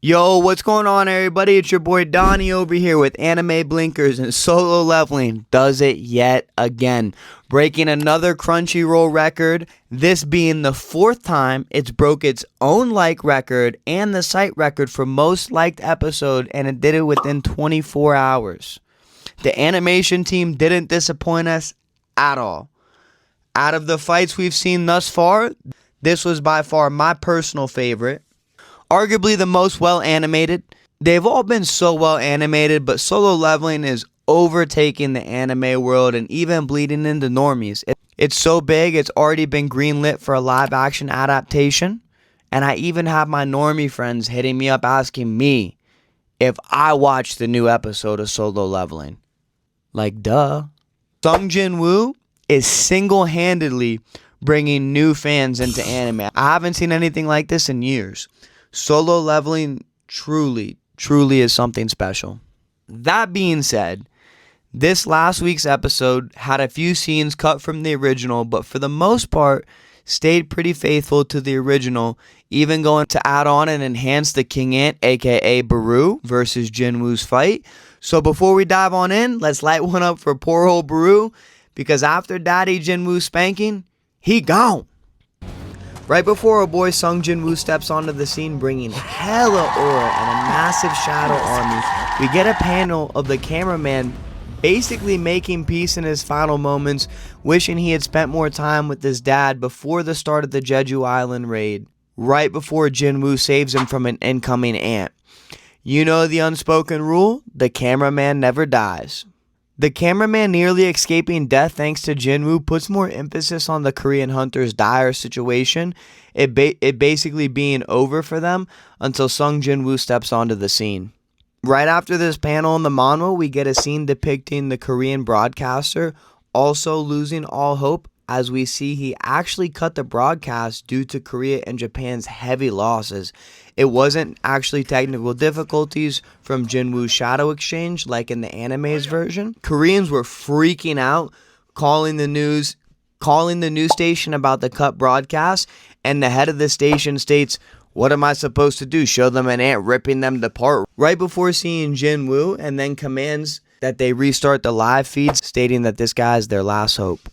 Yo, what's going on, everybody? It's your boy Donnie over here with Anime Blinkers, and Solo Leveling does it yet again, breaking another Crunchyroll record, this being the fourth time it's broke its own like record and the site record for most liked episode, and it did it within 24 hours. The animation team didn't disappoint us at all. Out of the fights we've seen thus far, this was by far my personal favorite. Arguably the most well animated. They've all been so well animated, but Solo Leveling is overtaking the anime world and even bleeding into normies. It's so big, it's already been greenlit for a live action adaptation. And I even have my normie friends hitting me up asking me if I watched the new episode of Solo Leveling. Like, duh. Sung Jin-woo is single-handedly bringing new fans into anime. I haven't seen anything like this in years. Solo Leveling truly is something special. That being said, this last week's episode had a few scenes cut from the original, but for the most part, stayed pretty faithful to the original, even going to add on and enhance the King Ant, aka Baru, versus Jinwoo's fight. So before we dive on in, let's light one up for poor old Baru, because after Daddy Jinwoo spanking, he gone. Right before our boy Sung Jin-woo steps onto the scene bringing hella aura and a massive shadow army, we get a panel of the cameraman basically making peace in his final moments, wishing he had spent more time with his dad before the start of the Jeju Island raid, right before Jin-woo saves him from an incoming ant. You know the unspoken rule, the cameraman never dies. The cameraman nearly escaping death thanks to Jin-woo puts more emphasis on the Korean hunter's dire situation, it basically being over for them until Sung Jin-woo steps onto the scene. Right after this panel in the manhwa, we get a scene depicting the Korean broadcaster also losing all hope, as we see he actually cut the broadcast due to Korea and Japan's heavy losses. It wasn't actually technical difficulties from Jinwoo's shadow exchange like in the anime's version. Koreans were freaking out, calling the news station about the cut broadcast, and the head of the station states, "What am I supposed to do? Show them an ant ripping them apart?" Right before seeing Jinwoo, and then commands that they restart the live feeds, stating that this guy is their last hope.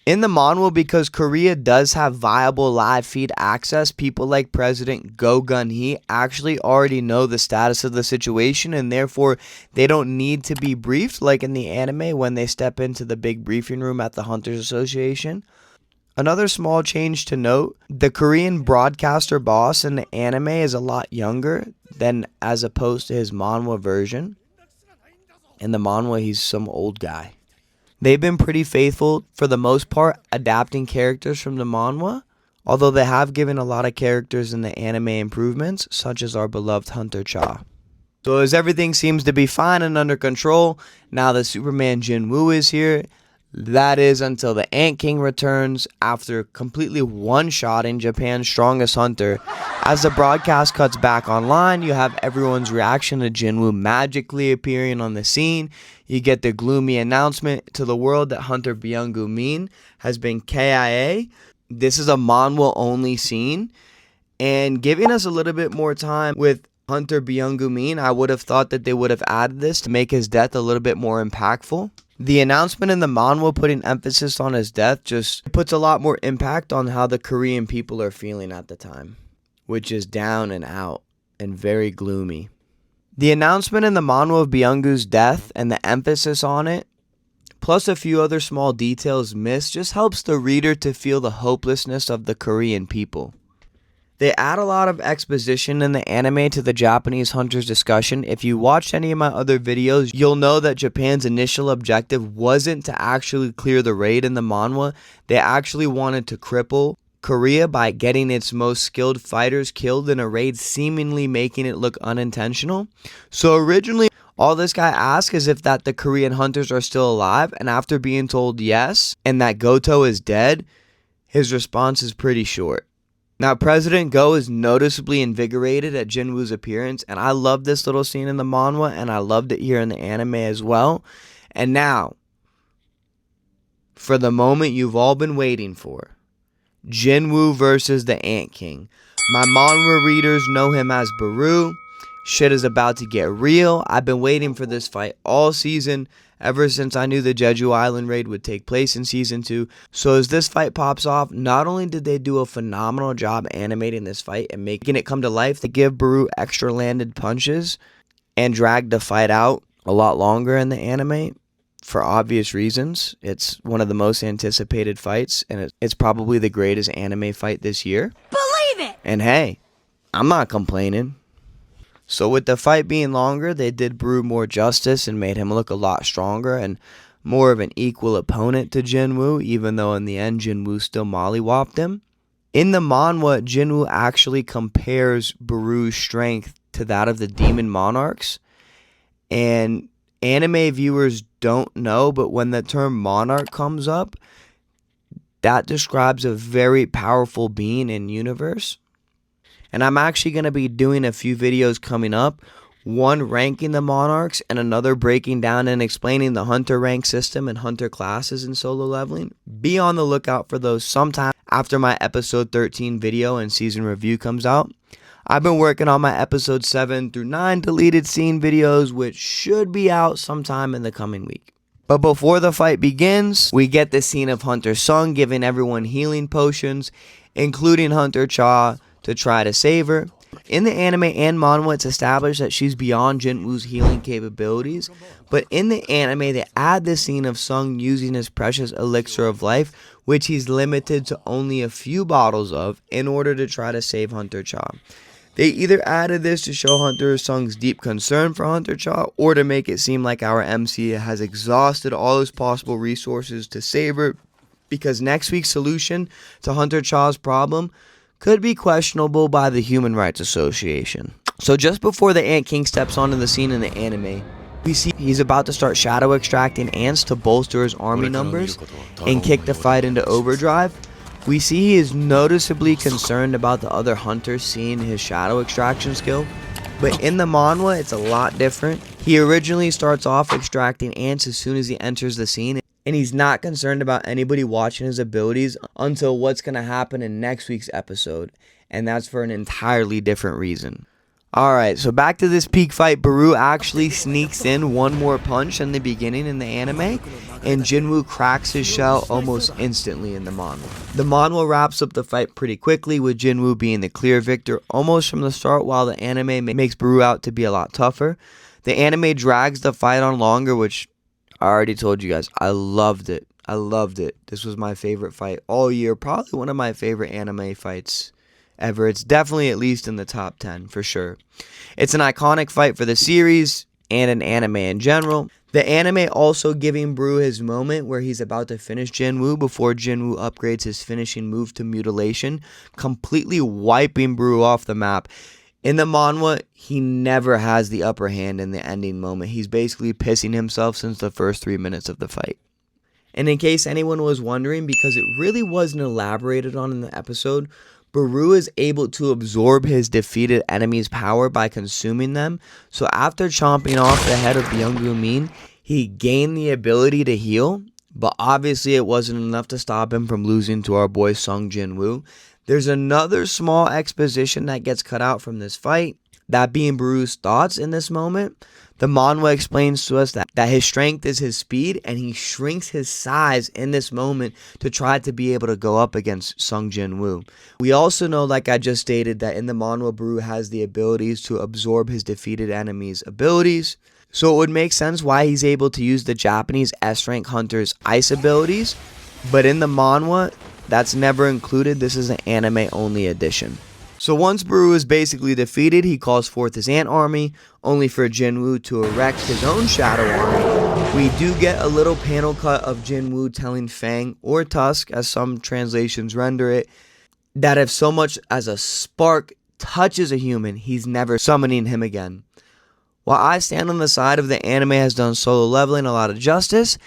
In the manhwa, because Korea does have viable live feed access, people like President Go Gun-hee actually already know the status of the situation, and therefore they don't need to be briefed like in the anime when they step into the big briefing room at the Hunters Association. Another small change to note, the Korean broadcaster boss in the anime is a lot younger than as opposed to his manhwa version. In the manhwa, he's some old guy. They've been pretty faithful, for the most part, adapting characters from the manhwa, although they have given a lot of characters in the anime improvements, such as our beloved Hunter Cha. So as everything seems to be fine and under control, now that Superman Jin-woo is here, that is until the Ant King returns after completely one-shotting Japan's strongest hunter. As the broadcast cuts back online, you have everyone's reaction to Jinwoo magically appearing on the scene. You get the gloomy announcement to the world that Hunter Byung-gu-min has been KIA. This is a manhwa only scene, and giving us a little bit more time with Hunter Byung-gu-min, I would have thought that they would have added this to make his death a little bit more impactful. The announcement in the manhwa putting emphasis on his death just puts a lot more impact on how the Korean people are feeling at the time, which is down and out and very gloomy. The announcement in the manhwa of Byung-gu's death and the emphasis on it, plus a few other small details missed, just helps the reader to feel the hopelessness of the Korean people. They add a lot of exposition in the anime to the Japanese hunters discussion. If you watched any of my other videos, you'll know that Japan's initial objective wasn't to actually clear the raid in the manhwa. They actually wanted to cripple Korea by getting its most skilled fighters killed in a raid, seemingly making it look unintentional. So originally, all this guy asked is if that the Korean hunters are still alive, and after being told yes, and that Goto is dead, his response is pretty short. Now, President Go is noticeably invigorated at Jinwoo's appearance, and I love this little scene in the manhwa, and I loved it here in the anime as well. And now, for the moment you've all been waiting for, Jinwoo versus the Ant King. My manhwa readers know him as Baru. Shit is about to get real. I've been waiting for this fight all season, ever since I knew the Jeju Island raid would take place in season 2. So as this fight pops off, not only did they do a phenomenal job animating this fight and making it come to life, they give Baru extra landed punches and drag the fight out a lot longer in the anime for obvious reasons. It's one of the most anticipated fights, and it's probably the greatest anime fight this year. Believe it! And hey, I'm not complaining. So with the fight being longer, they did Baru more justice and made him look a lot stronger and more of an equal opponent to Jinwoo, even though in the end Jinwoo still mollywopped him. In the manhwa, Jinwoo actually compares Baru's strength to that of the Demon Monarchs. And anime viewers don't know, but when the term monarch comes up, that describes a very powerful being in universe. And I'm actually going to be doing a few videos coming up, one ranking the monarchs and another breaking down and explaining the hunter rank system and hunter classes in solo leveling. Be on the lookout for those sometime after my episode 13 video and season review comes out. I've been working on my episode 7 through 9 deleted scene videos, which should be out sometime in the coming week. But before the fight begins, we get the scene of Hunter Sung giving everyone healing potions, including Hunter Cha, to try to save her. In the anime and manhwa, it's established that she's beyond Jinwoo's healing capabilities, but in the anime, they add the scene of Sung using his precious elixir of life, which he's limited to only a few bottles of, in order to try to save Hunter Cha. They either added this to show Hunter Sung's deep concern for Hunter Cha, or to make it seem like our MC has exhausted all his possible resources to save her, because next week's solution to Hunter Cha's problem could be questionable by the Human Rights Association. So just before the Ant King steps onto the scene in the anime, we see he's about to start shadow extracting ants to bolster his army numbers and kick the fight into overdrive. We see he is noticeably concerned about the other hunters seeing his shadow extraction skill, but in the manhwa it's a lot different. He originally starts off extracting ants as soon as he enters the scene, and he's not concerned about anybody watching his abilities until what's going to happen in next week's episode, and that's for an entirely different reason. Alright, so back to this peak fight. Baru actually sneaks in one more punch in the beginning in the anime, and Jinwoo cracks his shell almost instantly in the manhwa. The manhwa wraps up the fight pretty quickly, with Jinwoo being the clear victor almost from the start, while the anime makes Baru out to be a lot tougher. The anime drags the fight on longer, which I already told you guys, I loved it. I loved it. This was my favorite fight all year. Probably one of my favorite anime fights ever. It's definitely at least in the top 10 for sure. It's an iconic fight for the series and an anime in general. The anime also giving Baru his moment where he's about to finish Jinwoo before Jinwoo upgrades his finishing move to mutilation, completely wiping Baru off the map. In the manhwa, he never has the upper hand in the ending moment. He's basically pissing himself since the first 3 minutes of the fight. And in case anyone was wondering, because it really wasn't elaborated on in the episode, Baru is able to absorb his defeated enemy's power by consuming them. So after chomping off the head of Byung-gu Min, he gained the ability to heal, but obviously it wasn't enough to stop him from losing to our boy Sung Jinwoo. There's another small exposition that gets cut out from this fight, that being Baru's thoughts in this moment. The manhwa explains to us that his strength is his speed, and he shrinks his size in this moment to try to be able to go up against Sung Jinwoo. We also know, like I just stated, that in the manhwa, Baru has the abilities to absorb his defeated enemy's abilities. So it would make sense why he's able to use the Japanese S-rank hunter's ice abilities, but in the manhwa, that's never included. This is an anime-only edition. So once Baru is basically defeated, he calls forth his ant army, only for Jinwoo to erect his own shadow army. We do get a little panel cut of Jinwoo telling Fang, or Tusk, as some translations render it, that if so much as a spark touches a human, he's never summoning him again. While I stand on the side of the anime has done solo leveling a lot of justice,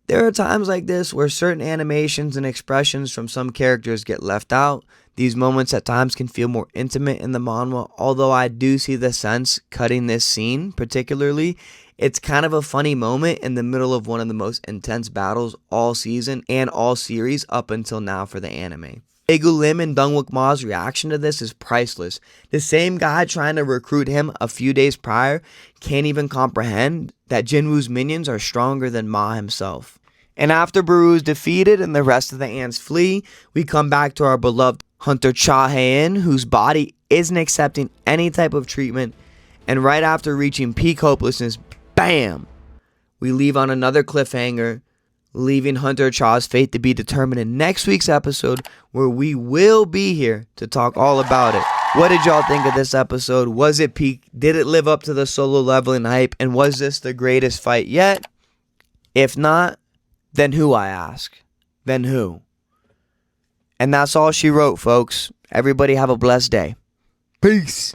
there are times like this where certain animations and expressions from some characters get left out. These moments at times can feel more intimate in the manhwa, although I do see the sense cutting this scene particularly. It's kind of a funny moment in the middle of one of the most intense battles all season and all series up until now for the anime. Daegu Lim and Dungwook Ma's reaction to this is priceless. The same guy trying to recruit him a few days prior can't even comprehend that Jinwoo's minions are stronger than Ma himself. And after Baru is defeated and the rest of the ants flee, we come back to our beloved Hunter Cha Hae-in, whose body isn't accepting any type of treatment. And right after reaching peak hopelessness, bam! We leave on another cliffhanger, leaving Hunter Cha's fate to be determined in next week's episode, where we will be here to talk all about it. What did y'all think of this episode? Was it peak? Did it live up to the Solo Leveling hype? And was this the greatest fight yet? If not, then who, I ask? Then who? And that's all she wrote, folks. Everybody have a blessed day. Peace.